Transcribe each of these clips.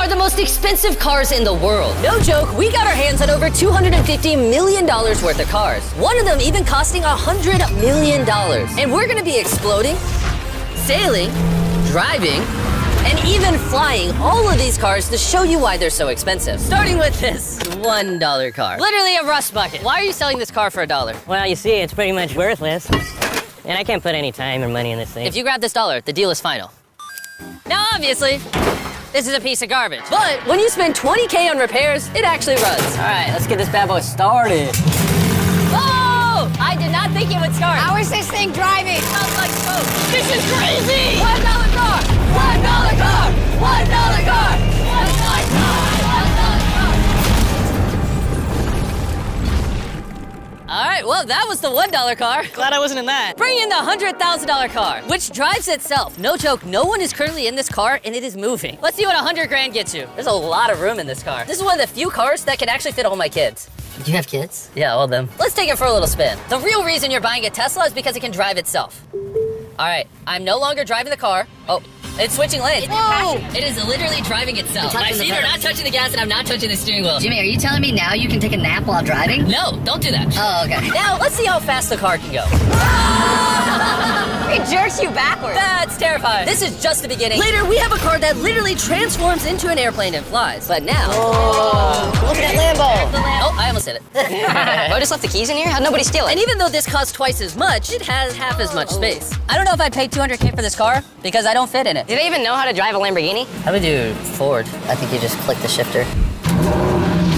are the most expensive cars in the world. No joke, we got our hands on over $250 million worth of cars. One of them even costing $100 million. And we're gonna be exploding, sailing, driving, and even flying all of these cars to show you why they're so expensive. Starting with this $1 car. Literally a rust bucket. Why are you selling this car for $1? Well, you see, it's pretty much worthless. And I can't put any time or money in this thing. If you grab this $1, the deal is final. Now, obviously, this is a piece of garbage. But when you spend $20K on repairs, it actually runs. All right, let's get this bad boy started. Oh! I did not think it would start. How is this thing driving? It smells like smoke. This is crazy! $1 car! $1 car! $1 car! $1 car! All right, well, that was the $1 car. Glad I wasn't in that. Bring in the $100,000 car, which drives itself. No joke, no one is currently in this car and it is moving. Let's see what 100 grand gets you. There's a lot of room in this car. This is one of the few cars that can actually fit all my kids. Do you have kids? Yeah, all of them. Let's take it for a little spin. The real reason you're buying a Tesla is because it can drive itself. All right, I'm no longer driving the car. Oh, it's switching lanes. Whoa! It is literally driving itself. My feet are not touching the gas and I'm not touching the steering wheel. Jimmy, are you telling me now you can take a nap while driving? No, don't do that. Oh, okay. Now, let's see how fast the car can go. It jerks you backwards. That's terrifying. This is just the beginning. Later, we have a car that literally transforms into an airplane and flies. But now... Look at that Lambo. Oh, I almost hit it. I just left the keys in here? How'd nobody steal it? And even though this costs twice as much, it has half as much space. I don't know if I'd pay $200K for this car because I don't fit in it. Do they even know how to drive a Lamborghini? How do we do Ford? I think you just click the shifter.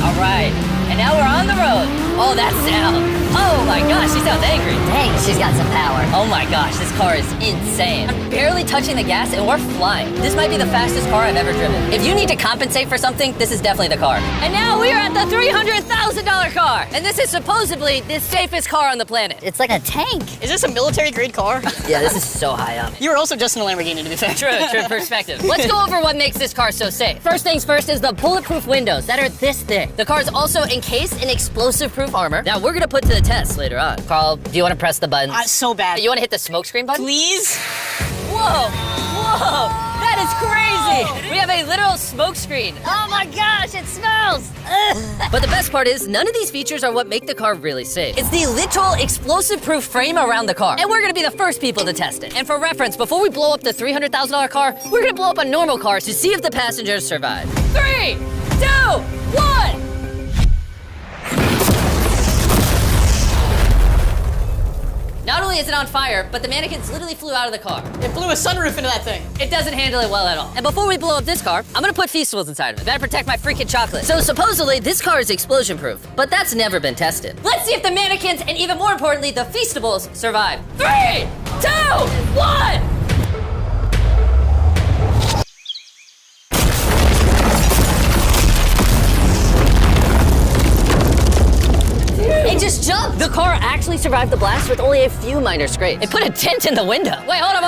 All right, and now we're on the road. Oh, that sound. Oh my gosh, she sounds angry. Dang, she's got some power. Oh my gosh, this car is insane. I'm barely touching the gas and we're flying. This might be the fastest car I've ever driven. If you need to compensate for something, this is definitely the car. And now we are at the $300,000 car. And this is supposedly the safest car on the planet. It's like a tank. Is this a military grade car? Yeah, this is so high up. You were also just in a Lamborghini, to be fair. True perspective. Let's go over what makes this car so safe. First things first is the bulletproof windows that are this thick. The car is also encased in explosive-proof armor that we're gonna put to the test later on. Carl, do you wanna press the buttons? So bad. You wanna hit the smoke screen button? Please? Whoa, that is crazy. We have a literal smoke screen. Oh my gosh, it smells. But the best part is, none of these features are what make the car really safe. It's the literal explosive-proof frame around the car. And we're gonna be the first people to test it. And for reference, before we blow up the $300,000 car, we're gonna blow up a normal car to see if the passengers survive. 3, 2, 1. Not only is it on fire, but the mannequins literally flew out of the car. It blew a sunroof into that thing. It doesn't handle it well at all. And before we blow up this car, I'm gonna put Feastables inside of it. Better protect my freaking chocolate. So supposedly, this car is explosion-proof, but that's never been tested. Let's see if the mannequins, and even more importantly, the Feastables, survive. 3, 2, 1! It just jumped! The car actually survived the blast with only a few minor scrapes. It put a dent in the window. Wait, hold on.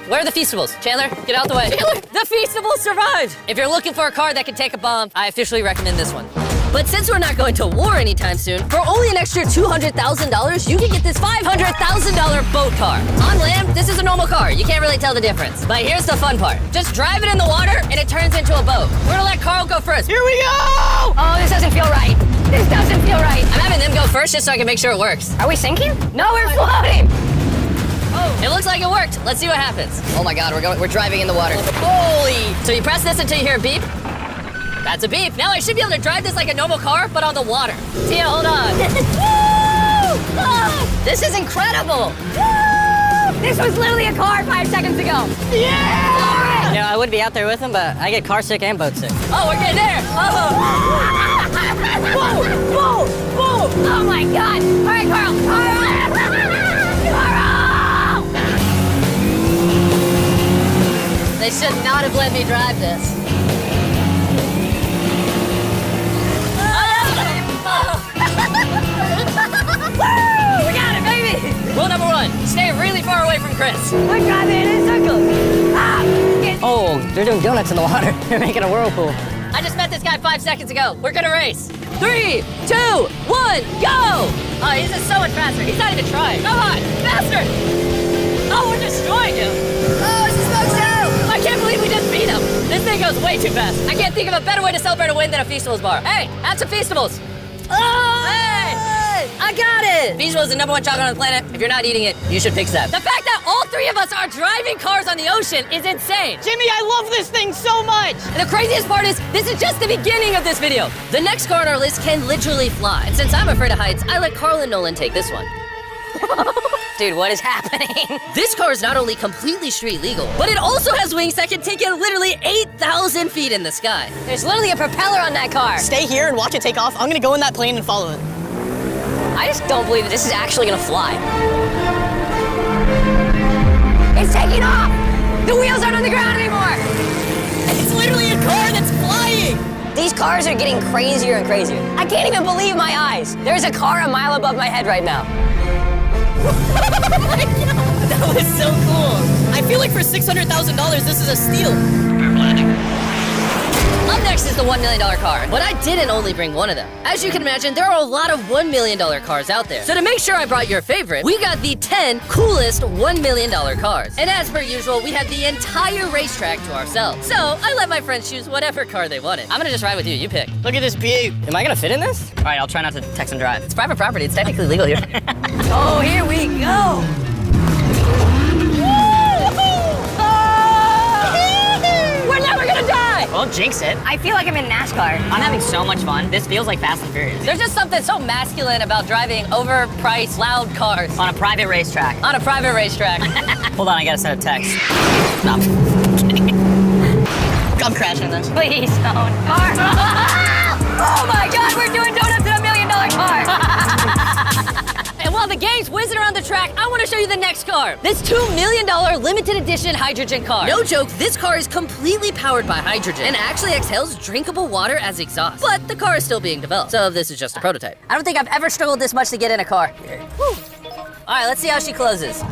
Where are the Feastables? Chandler, get out the way. Chandler, the Feastables survived! If you're looking for a car that can take a bomb, I officially recommend this one. But since we're not going to war anytime soon, for only an extra $200,000, you can get this $500,000 boat car. On land, this is a normal car. You can't really tell the difference. But here's the fun part. Just drive it in the water, and it turns into a boat. We're gonna let Carl go first. Here we go! Oh, this doesn't feel right. This doesn't feel right. I'm having them go first just so I can make sure it works. Are we sinking? No, we're floating. Oh, it looks like it worked. Let's see what happens. Oh my God, we're driving in the water. Holy! So you press this until you hear a beep. That's a beep. Now I should be able to drive this like a normal car, but on the water. Tia, hold on. Oh, this is incredible. This was literally a car 5 seconds ago. Yeah! You know, I would be out there with him, but I get car sick and boat sick. Oh, we're getting there. Oh. Whoa! Oh my God! All right, Carl! They should not have let me drive this. Woo! We got it, baby! Rule number 1, stay really far away from Chris. We're driving in circles. Oh, they're doing donuts in the water. They're making a whirlpool. I just met this guy 5 seconds ago. We're gonna race. 3, 2, 1, go! Oh, he's just so much faster. He's not even trying. Come on, faster! Oh, we're destroying him. Oh, it's a smoke show! I can't believe we just beat him. This thing goes way too fast. I can't think of a better way to celebrate a win than a Feastables bar. Hey, have some Feastables. Oh! Hey! I got it! Feastables is the #1 chocolate on the planet. If you're not eating it, you should fix that. The fact that all three of us are driving cars on the ocean is insane. Jimmy, I love this thing so much! And the craziest part is, this is just the beginning of this video. The next car on our list can literally fly. And since I'm afraid of heights, I let Carl and Nolan take this one. Dude, what is happening? This car is not only completely street legal, but it also has wings that can take it literally 8,000 feet in the sky. There's literally a propeller on that car. Stay here and watch it take off. I'm gonna go in that plane and follow it. I just don't believe that this is actually gonna fly. It's taking off! The wheels aren't on the ground anymore! It's literally a car that's flying! These cars are getting crazier and crazier. I can't even believe my eyes. There's a car a mile above my head right now. That was so cool. I feel like for $600,000, this is a steal. Up next is the $1 million car, but I didn't only bring one of them. As you can imagine, there are a lot of $1 million cars out there. So to make sure I brought your favorite, we got the 10 coolest $1 million cars. And as per usual, we had the entire racetrack to ourselves. So I let my friends choose whatever car they wanted. I'm gonna just ride with you, you pick. Look at this beaut. Am I gonna fit in this? All right, I'll try not to text and drive. It's private property, it's technically legal here. Oh, here we go! We're never gonna die! Well, jinx it. I feel like I'm in NASCAR. I'm having so much fun. This feels like Fast and Furious. There's just something so masculine about driving overpriced, loud cars On a private racetrack. on a private racetrack. Hold on, I gotta send a text. No. I'm crashing this. Please don't. Oh my god, we're doing donuts in $1 million car! And while the game's whizzing around the track, I want to show you the next car. This $2 million limited edition hydrogen car. No joke, this car is completely powered by hydrogen and actually exhales drinkable water as exhaust. But the car is still being developed, so this is just a prototype. I don't think I've ever struggled this much to get in a car. Whew. All right, let's see how she closes.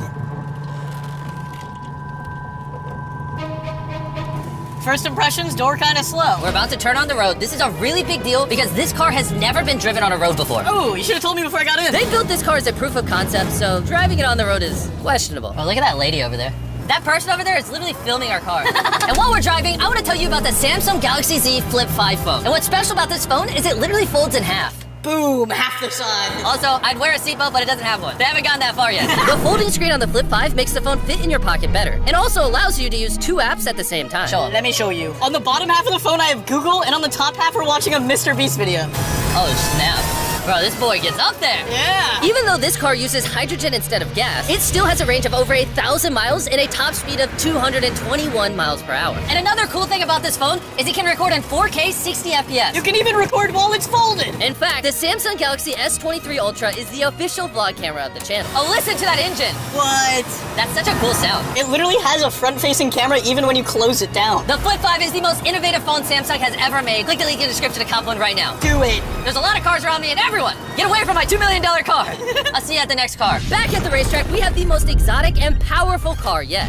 First impressions, door kind of slow. We're about to turn on the road. This is a really big deal because this car has never been driven on a road before. Oh, you should have told me before I got in. They built this car as a proof of concept, so driving it on the road is questionable. Oh, look at that lady over there. That person over there is literally filming our car. And while we're driving, I want to tell you about the Samsung Galaxy Z Flip 5 phone. And what's special about this phone is it literally folds in half. Boom, half the size. Also, I'd wear a seatbelt, but it doesn't have one. They haven't gotten that far yet. The folding screen on the Flip 5 makes the phone fit in your pocket better, and also allows you to use 2 apps at the same time. Show 'em. Let me show you. On the bottom half of the phone, I have Google, and on the top half, we're watching a Mr. Beast video. Oh, snap. Bro, this boy gets up there. Yeah. Even though this car uses hydrogen instead of gas, it still has a range of over 1,000 miles and a top speed of 221 miles per hour. And another cool thing about this phone is it can record in 4K 60 FPS. You can even record while it's folded. In fact, the Samsung Galaxy S23 Ultra is the official vlog camera of the channel. Oh, listen to that engine. What? That's such a cool sound. It literally has a front-facing camera even when you close it down. The Flip 5 is the most innovative phone Samsung has ever made. Click the link in the description to cop one right now. Do it. There's a lot of cars around me and everyone, get away from my $2 million car. I'll see you at the next car. Back at the racetrack, we have the most exotic and powerful car yet.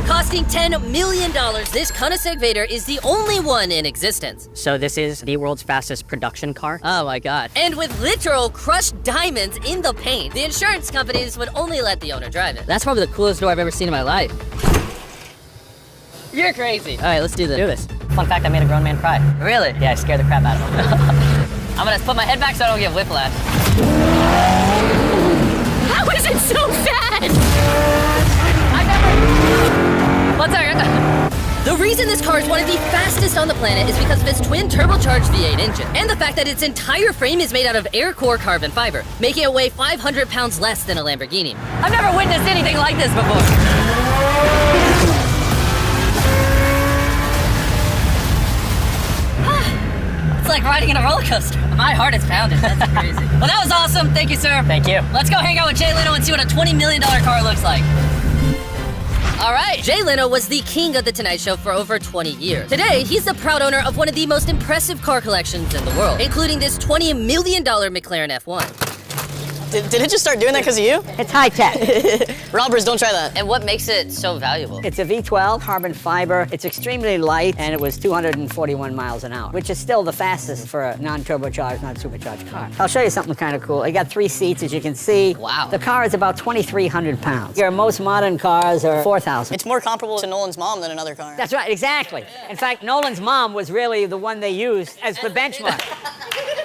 Costing $10 million, this Koenigsegg Vader is the only one in existence. So this is the world's fastest production car? Oh my god. And with literal crushed diamonds in the paint, the insurance companies would only let the owner drive it. That's probably the coolest door I've ever seen in my life. You're crazy. All right, let's do this. Do this. Fun fact, I made a grown man cry. Really? Yeah, I scared the crap out of him. I'm gonna put my head back so I don't get whiplash. How is it so fast? One second. The reason this car is one of the fastest on the planet is because of its twin turbocharged V8 engine, and the fact that its entire frame is made out of air core carbon fiber, making it weigh 500 pounds less than a Lamborghini. I've never witnessed anything like this before. It's like riding in a roller coaster. My heart is pounding. That's crazy. Well, that was awesome. Thank you, sir. Thank you. Let's go hang out with Jay Leno and see what a $20 million car looks like. All right, Jay Leno was the king of The Tonight Show for over 20 years. Today, he's the proud owner of one of the most impressive car collections in the world, including this $20 million McLaren F1. Did it just start doing that because of you? It's high tech. Robbers, don't try that. And what makes it so valuable? It's a V12 carbon fiber. It's extremely light, and it was 241 miles an hour, which is still the fastest for a non-turbocharged, non-supercharged car. I'll show you something kind of cool. You got 3 seats, as you can see. Wow. The car is about 2,300 pounds. Your most modern cars are 4,000. It's more comparable to Nolan's mom than another car. That's right, exactly. In fact, Nolan's mom was really the one they used as the benchmark.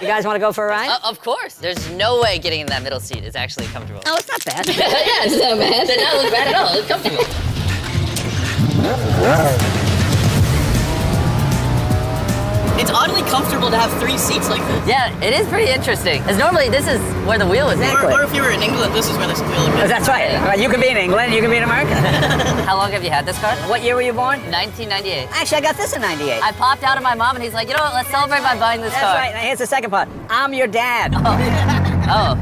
You guys want to go for a ride? Of course. There's no way getting in that middle seat is actually comfortable. Oh, it's not bad. Yeah, it's not bad. It doesn't look bad at all. It's comfortable. It's oddly comfortable to have 3 seats like this. Yeah, it is pretty interesting. Because normally this is where the wheel is. Exactly. Or if you were in England, this is where this wheel would be. That's right. You could be in England, you could be in America. How long have you had this car? What year were you born? 1998. Actually, I got this in 98. I popped out of my mom and he's like, you know what, let's celebrate by buying this That's car. right. Now here's the second part. I'm your dad. Oh,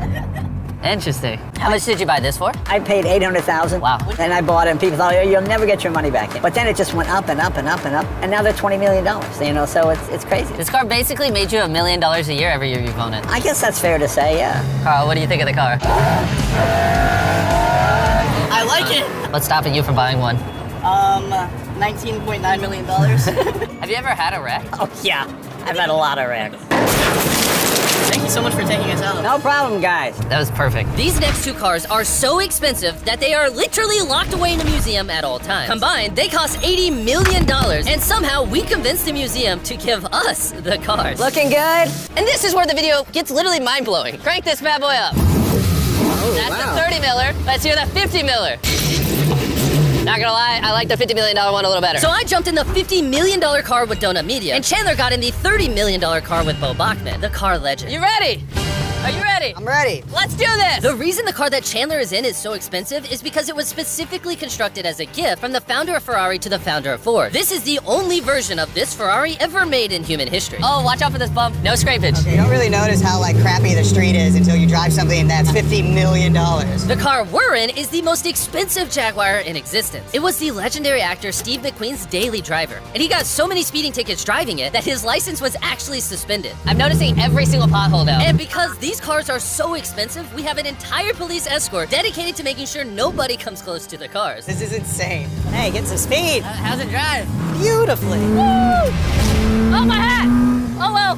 interesting. How much did you buy this for? I paid $800,000. Wow. And I bought it, and people thought, oh, you'll never get your money back. But then it just went up and up and up and up, and now they're $20 million. You know, so it's crazy. This car basically made you $1 million a year every year you've owned it. I guess that's fair to say, yeah. Carl, what do you think of the car? I like it. What's stopping you from buying one? $19.9 million. Have you ever had a wreck? Oh, yeah. I've had a lot of wrecks. Thank you so much for taking us out. No problem, guys. That was perfect. These next 2 cars are so expensive that they are literally locked away in a museum at all times. Combined, they cost $80 million, and somehow we convinced the museum to give us the cars. Looking good? And this is where the video gets literally mind-blowing. Crank this bad boy up. That's the 30 miller. Let's hear the 50 miller. Not gonna lie, I like the $50 million one a little better. So I jumped in the $50 million car with Donut Media, and Chandler got in the $30 million car with Bo Bachman, the car legend. You ready? Are you ready? I'm ready. Let's do this! The reason the car that Chandler is in is so expensive is because it was specifically constructed as a gift from the founder of Ferrari to the founder of Ford. This is the only version of this Ferrari ever made in human history. Oh, watch out for this bump. No scrapage. You don't really notice how crappy the street is until you drive something that's $50 million. The car we're in is the most expensive Jaguar in existence. It was the legendary actor Steve McQueen's daily driver, and he got so many speeding tickets driving it that his license was actually suspended. I'm noticing every single pothole now. And because these cars are so expensive, we have an entire police escort dedicated to making sure nobody comes close to the cars. This is insane. Hey, get some speed. How's it drive? Beautifully. Oh, my hat! Oh, well.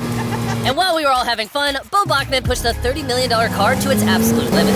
And while we were all having fun, Bo Bachman pushed the $30 million car to its absolute limit.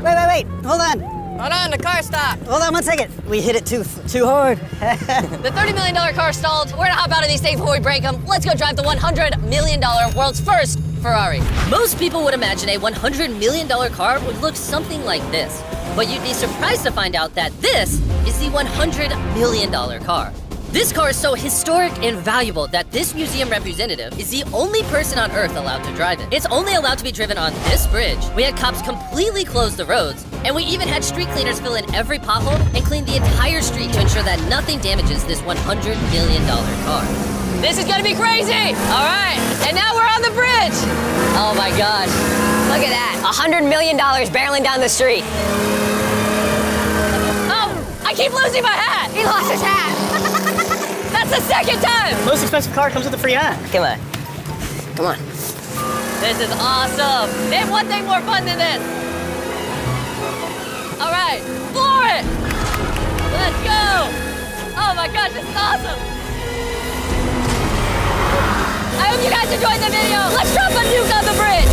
Wait. Hold on. Hold on, the car stopped. Hold on 1 second. We hit it too hard. The $30 million car stalled. We're gonna hop out of these things before we break them. Let's go drive the $100 million world's first Ferrari. Most people would imagine a $100 million car would look something like this. But you'd be surprised to find out that this is the $100 million car. This car is so historic and valuable that this museum representative is the only person on Earth allowed to drive it. It's only allowed to be driven on this bridge. We had cops completely close the roads, and we even had street cleaners fill in every pothole and clean the entire street to ensure that nothing damages this $100 million car. This is gonna be crazy! All right, and now we're on the bridge! Oh my gosh, look at that. $100 million barreling down the street. Oh, I keep losing my hat! He lost his hat! That's the second time! Most expensive car comes with a free hat. Come on. Come on. This is awesome. Name one thing more fun than this. All right, floor it. Let's go. Oh my gosh, this is awesome. I hope you guys enjoyed the video. Let's drop a nuke on the bridge.